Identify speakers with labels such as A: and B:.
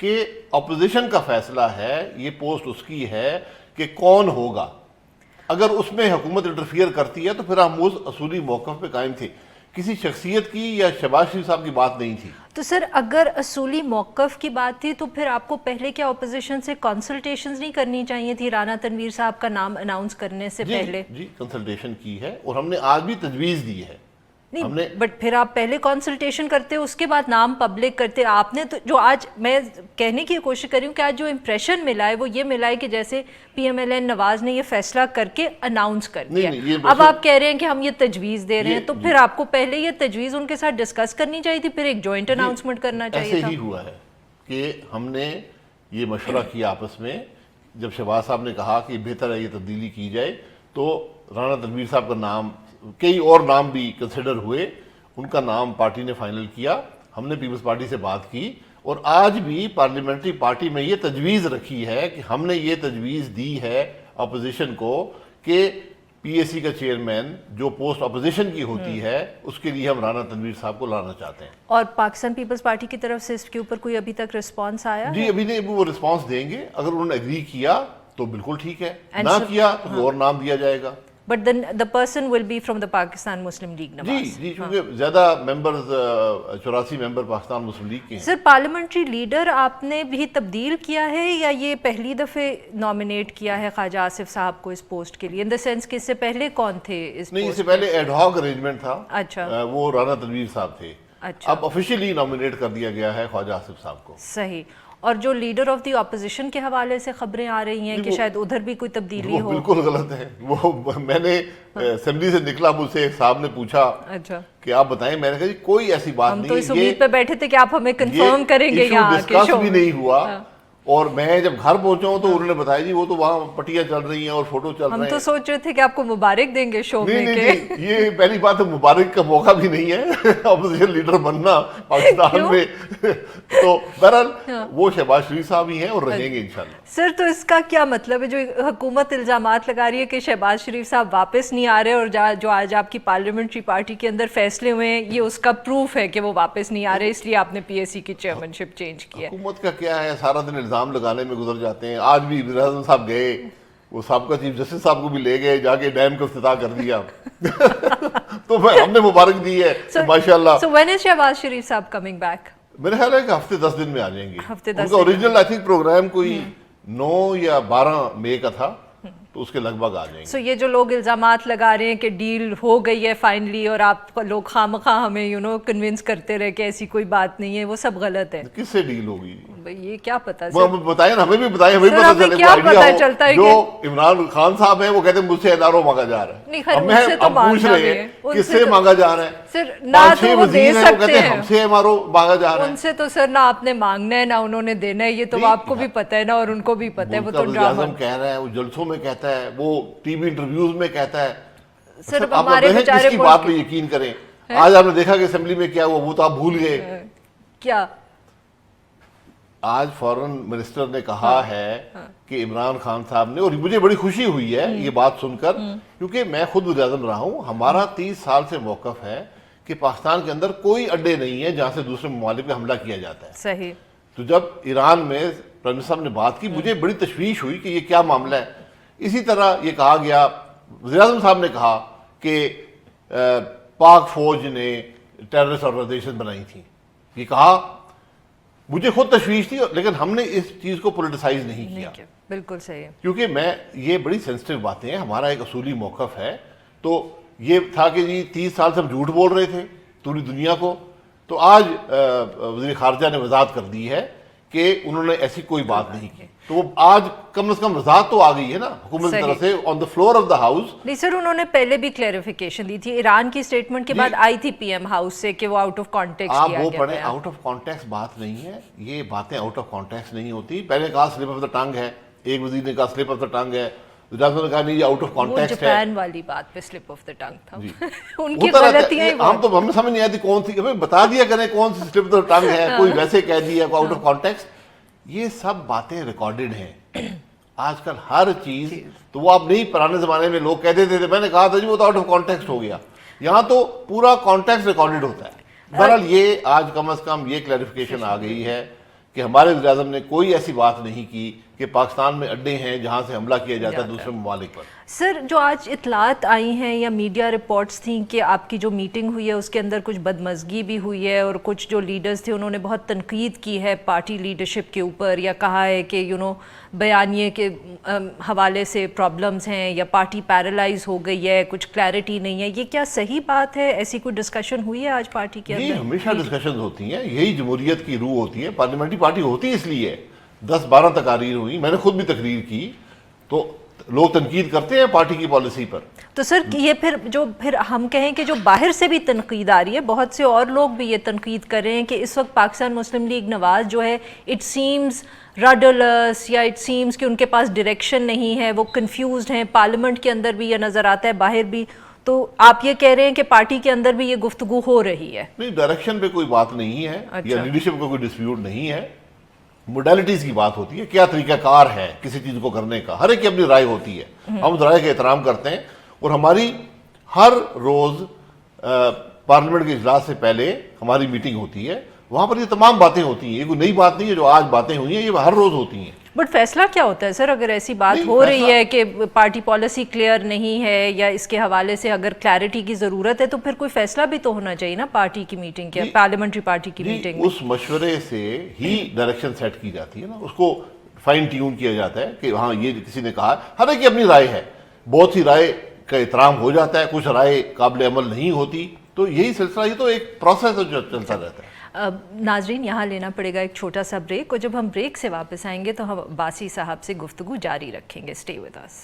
A: کہ اپوزیشن کا فیصلہ ہے، یہ پوسٹ اس کی ہے کہ کون ہوگا. اگر اس میں حکومت انٹرفیئر کرتی ہے تو پھر ہم اس اصولی موقف پہ قائم تھے. کسی شخصیت کی یا شہباز شریف صاحب کی بات نہیں تھی.
B: تو سر اگر اصولی موقف کی بات تھی تو پھر آپ کو پہلے کیا اپوزیشن سے کنسلٹیشنز نہیں کرنی چاہیے تھی رانا تنویر صاحب کا نام اناؤنس کرنے سے پہلے؟
A: جی کنسلٹیشن کی ہے اور ہم نے آج بھی تجویز دی ہے.
B: نہیں بٹ پھر آپ پہلے کنسلٹیشن کرتے اس کے بعد نام پبلک کرتے. آپ نے تو جو آج میں کہنے کی کوشش کر رہی ہوں کہ آج جو امپریشن ملا ہے وہ یہ ملا ہے کہ جیسے پی ایم ایل این نواز نے یہ فیصلہ کر کے اناؤنس کر دیا. اب آپ کہہ رہے ہیں کہ ہم یہ تجویز دے رہے ہیں تو پھر آپ کو پہلے یہ تجویز ان کے ساتھ ڈسکس کرنی چاہیے تھی، پھر ایک جوائنٹ اناؤنسمنٹ کرنا چاہیے تھا.
A: ایسے ہی ہوا ہے کہ ہم نے یہ مشورہ کیا آپس میں. جب شہباز صاحب نے کہا کہ بہتر ہے یہ تبدیلی کی جائے تو رانا تنویر صاحب کا نام، کئی اور نام بھی کنسیڈر ہوئے، ان کا نام پارٹی نے فائنل کیا. ہم نے پیپلز پارٹی سے بات کی اور آج بھی پارلیمنٹری پارٹی میں یہ تجویز رکھی ہے کہ ہم نے یہ تجویز دی ہے اپوزیشن کو کہ پی ایس سی کا چیئرمین جو پوسٹ اپوزیشن کی ہوتی ہے اس کے لیے ہم رانا تنویر صاحب کو لانا چاہتے ہیں.
B: اور پاکستان پیپلز پارٹی کی طرف سے اس کے اوپر کوئی ابھی تک رسپانس آیا؟
A: جی ابھی نہیں، وہ رسپانس دیں گے. اگر انہوں نے اگری کیا تو بالکل ٹھیک ہے، نہ کیا تو کوئی اور نام دیا جائے گا.
B: But then the person will be from the Pakistan Muslim League Nawaz.
A: جی چونکہ زیادہ ممبرز 84 ممبر پاکستان مسلم لیگ کے ہیں.
B: سر پارلیمنٹری لیڈر آپ نے بھی تبدیل کیا ہے یا یہ پہلی دفعہ نامینیٹ کیا ہے خواجہ آصف صاحب کو اس پوسٹ کے لیے؟ ان دا سینس کہ اس سے پہلے کون تھے اس
A: نہیں، اس سے پہلے ایڈ ہاک ارینجمنٹ تھا.
B: اچھا،
A: وہ رانا تنویر صاحب تھے.
B: اچھا،
A: اب آفیشیلی نامینیٹ کر دیا گیا ہے خواجہ آصف صاحب کو.
B: صحیح. اور جو لیڈر آف دی اپوزیشن کے حوالے سے خبریں آ رہی ہیں کہ شاید ادھر بھی کوئی تبدیلی ہو،
A: بالکل غلط ہے. وہ میں نے اسمبلی سے نکلا، مجھ سے صاحب نے پوچھا
B: اچھا
A: کہ آپ بتائیں. میں نے کہا جی کوئی ایسی بات نہیں.
B: ہم تو اس امید پہ بیٹھے تھے کہ آپ ہمیں کنفرم کریں گے یہاں کے
A: شو بھی نہیں ہوا. اور میں جب گھر پہنچا ہوں تو انہوں نے بتایا جی وہ تو وہاں پٹیاں چل رہی ہیں اور فوٹو چل رہے ہیں.
B: ہم تو سوچ رہے تھے کہ آپ کو مبارک دیں گے شو میں.
A: نہیں، یہ پہلی بات مبارک کا موقع بھی نہیں ہے اپوزیشن لیڈر بننا پاکستان میں. تو بہرحال وہ شہباز شریف صاحب ہی ہیں اور رہیں گے انشاءاللہ.
B: سر تو اس کا کیا مطلب ہے جو حکومت الزامات لگا رہی ہے کہ شہباز شریف صاحب واپس نہیں آ رہے اور جو آج آپ کی پارلیمنٹری پارٹی کے اندر فیصلے ہوئے ہیں یہ اس کا پروف ہے کہ وہ واپس نہیں آ رہے اس لیے آپ نے پی ایس سی کی چیئرمین شپ چینج کیا؟
A: حکومت کا کیا ہے، سارا دن الزام لگانے میں گزر جاتے ہیں. آج بھی وزیر اعظم صاحب گئے، وہ سابقہ چیف جسٹس صاحب کو بھی لے گئے، جا کے ڈیم کا افتتاح کر دیا. تو ہم نے مبارک دی ہے ماشاءاللہ.
B: So when is شہباز شریف صاحب coming back؟
A: میرے خیال ہے کہ ہفتے 10 دن میں آ جائیں گے.
B: ہفتے 10
A: ان کا اوریجنل آئی تھنک پروگرام کوئی 9 یا 12 مئی کا تھا تو اس کے لگ بھگ آ جائیں گے.
B: سو یہ جو لوگ الزامات لگا رہے ہیں کہ ڈیل ہو گئی ہے فائنلی اور آپ لوگ خواہ ہمیں کنونس کرتے رہے کہ ایسی کوئی بات نہیں ہے، وہ سب غلط ہے.
A: کس سے ڈیل ہوگی؟
B: یہ کیا پتا
A: وہ بتائیں نا، ہمیں بھی بتائیں، ہمیں پتہ چلے.
B: کیا پتا چلتا ہے
A: جو عمران خان صاحب ہیں وہ کہتے ہیں مجھ سے اداروں مانگا جا رہا ہے. ہم پوچھ رہے ہیں کس سے مانگا جا رہا ہے.
B: سر نہ تو وہ دے سکتے ہیں،
A: ہم سے ہماروں مانگا جا رہا ہے.
B: ان سے تو سر نہ آپ نے مانگنا ہے نہ انہوں نے دینا ہے، یہ تو آپ کو بھی پتا ہے نا اور ان کو بھی پتا ہے. وہ تو ڈرامہ
A: کہہ رہا ہے، وہ جلسوں میں کہتا ہے، وہ ٹی وی انٹرویوز میں کہتا ہے.
B: سر
A: آپ کس کی بات پہ یقین کریں. آج آپ نے دیکھا کہ اسمبلی میں کیا ہوا، وہ تو آپ بھول گئے.
B: کیا
A: آج فارن منسٹر نے کہا ہے کہ عمران خان صاحب نے، اور مجھے بڑی خوشی ہوئی ہے یہ بات سن کر کیونکہ میں خود وزیر اعظم رہا ہوں. ہمارا 30 سال سے موقف ہے کہ پاکستان کے اندر کوئی اڈے نہیں ہے جہاں سے دوسرے ممالک پہ حملہ کیا جاتا ہے.
B: صحیح.
A: تو جب ایران میں پرائم منسٹر صاحب نے بات کی مجھے بڑی تشویش ہوئی کہ یہ کیا معاملہ ہے. اسی طرح یہ کہا گیا، وزیر اعظم صاحب نے کہا کہ پاک فوج نے ٹیررسٹ آرگنائزیشن بنائی تھی. یہ کہا، مجھے خود تشویش تھی لیکن ہم نے اس چیز کو پولیٹیسائز نہیں کیا.
B: بالکل صحیح.
A: کیونکہ یہ بڑی سینسٹیو باتیں ہیں، ہمارا ایک اصولی موقف ہے. تو یہ تھا کہ جی 30 سال سے ہم جھوٹ بول رہے تھے پوری دنیا کو. تو آج وزیر خارجہ نے وضاحت کر دی ہے کہ انہوں نے ایسی کوئی بات نہیں کی. تو آج کم از کم وضاحت تو آ گئی ہے نا حکومت کی طرف سے on the floor of the house.
B: نہیں سر، انہوں نے پہلے بھی کلیریفیکیشن دی تھی ایران کی اسٹیٹمنٹ کے بعد آئی تھی پی ایم ہاؤس سے کہ وہ آؤٹ آف کانٹیکسٹ
A: آپ وہ پڑھیں. آؤٹ آف کانٹیکسٹ بات نہیں ہے، یہ باتیں آؤٹ آف کانٹیکسٹ نہیں ہوتی. پہلے کہا سلپ آف دا ٹنگ ہے، ایک وزیر نے کہا سلپ آف دا ٹنگ ہے، وزیر نے کہا نہیں یہ آؤٹ آف کانٹیکسٹ ہے.
B: جاپان والی بات پہ سلپ آف دا ٹنگ تھا. ان کی غلطیاں
A: ہمیں سمجھ نہیں آتی کون سی، ہمیں بتا دیا کریں کون سی سلپ آف دا ٹنگ ہے. کوئی ویسے کہہ دیا کوئی آؤٹ آف کانٹیکسٹ. یہ سب باتیں ریکارڈڈ ہیں آج کل ہر چیز. تو وہ آپ نہیں، پرانے زمانے میں لوگ کہتے تھے، میں نے کہا تھا جی وہ تو آؤٹ آف کانٹیکسٹ ہو گیا. یہاں تو پورا کانٹیکسٹ ریکارڈڈ ہوتا ہے. بہرحال یہ آج کم از کم یہ کلیریفیکیشن آ گئی ہے کہ ہمارے وزیر اعظم نے کوئی ایسی بات نہیں کی کہ پاکستان میں اڈے ہیں جہاں سے حملہ کیا جاتا ہے دوسرے ممالک پر.
B: سر جو آج اطلاعات آئی ہیں یا میڈیا رپورٹس تھیں کہ آپ کی جو میٹنگ ہوئی ہے اس کے اندر کچھ بدمزگی بھی ہوئی ہے اور کچھ جو لیڈرز تھے انہوں نے بہت تنقید کی ہے پارٹی لیڈرشپ کے اوپر یا کہا ہے کہ بیانیے کے حوالے سے پرابلمز ہیں یا پارٹی پیرالائز ہو گئی ہے, کچھ کلیئرٹی نہیں ہے, یہ کیا صحیح بات ہے؟ ایسی کوئی ڈسکشن ہوئی ہے آج پارٹی کے اندر؟
A: ہمیشہ ڈسکشنز ہوتی ہیں, یہی جمہوریت کی روح ہوتی ہے. پارلیمنٹری پارٹی ہوتی اس لیے 10-12 تقاریر ہوئی, میں نے خود بھی تقریر کی, تو لوگ تنقید کرتے ہیں پارٹی کی پالیسی پر.
B: تو سر یہ پھر ہم کہیں کہ جو باہر سے بھی تنقید آ رہی ہے, بہت سے اور لوگ بھی یہ تنقید کر رہے ہیں کہ اس وقت پاکستان مسلم لیگ نواز جو ہے اٹ سیمز رڈلس یا اٹ سیمز کہ ان کے پاس ڈائریکشن نہیں ہے, وہ کنفیوزڈ ہیں. پارلیمنٹ کے اندر بھی یہ نظر آتا ہے, باہر بھی. تو آپ یہ کہہ رہے ہیں کہ پارٹی کے اندر بھی یہ گفتگو ہو رہی ہے؟
A: نہیں, ڈائریکشن پہ کوئی بات نہیں ہے یا لیڈرشپ کا کوئی ڈسپیوٹ نہیں ہے. موڈیلٹیز کی بات ہوتی ہے, کیا طریقہ کار ہے کسی چیز کو کرنے کا. ہر ایک کی اپنی رائے ہوتی ہے, ہم اس رائے کا احترام کرتے ہیں. اور ہماری ہر روز پارلیمنٹ کے اجلاس سے پہلے ہماری میٹنگ ہوتی ہے, وہاں پر یہ تمام باتیں ہوتی ہیں. یہ کوئی نئی بات نہیں ہے جو آج باتیں ہوئی ہیں, یہ ہر روز ہوتی ہیں.
B: بٹ فیصلہ کیا ہوتا ہے سر اگر ایسی بات ہو رہی ہے کہ پارٹی پالیسی کلیئر نہیں ہے یا اس کے حوالے سے اگر کلیئرٹی کی ضرورت ہے, تو پھر کوئی فیصلہ بھی تو ہونا چاہیے نا پارٹی کی میٹنگ کے, پارلیمنٹری پارٹی کی میٹنگ میں.
A: اس مشورے سے ہی ڈائریکشن سیٹ کی جاتی ہے نا, اس کو فائن ٹیون کیا جاتا ہے کہ ہاں یہ کسی نے کہا. ہر ایک کی اپنی رائے ہے, بہت سی رائے کا احترام ہو جاتا ہے, کچھ رائے قابل عمل نہیں ہوتی. تو یہی سلسلہ, یہ تو ایک پروسیس جو چلتا رہتا ہے.
B: ناظرین یہاں لینا پڑے گا ایک چھوٹا سا بریک, اور جب ہم بریک سے واپس آئیں گے تو ہم باسی صاحب سے گفتگو جاری رکھیں گے. Stay with us.